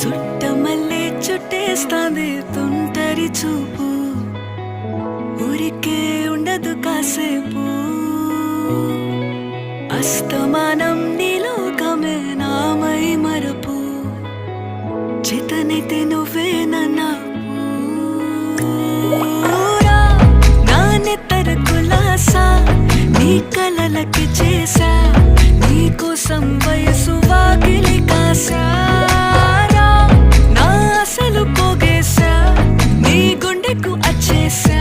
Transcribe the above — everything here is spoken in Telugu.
చుట్టమల్లే చుట్టేస్తాంది తుంటరి చూపు, ఊరికే ఉండదు కాసేపు. అస్తమానం నీలోకమే నామై మరపు, చేతనైతే నువ్వే నన్నా నా నెత్తర కులాసా నీ కలలకి చేసా, నీ కోసం వయసు వాకిలి కాసా. నా అసలు పోగేసా నీ గుండెకు అచ్చేసా.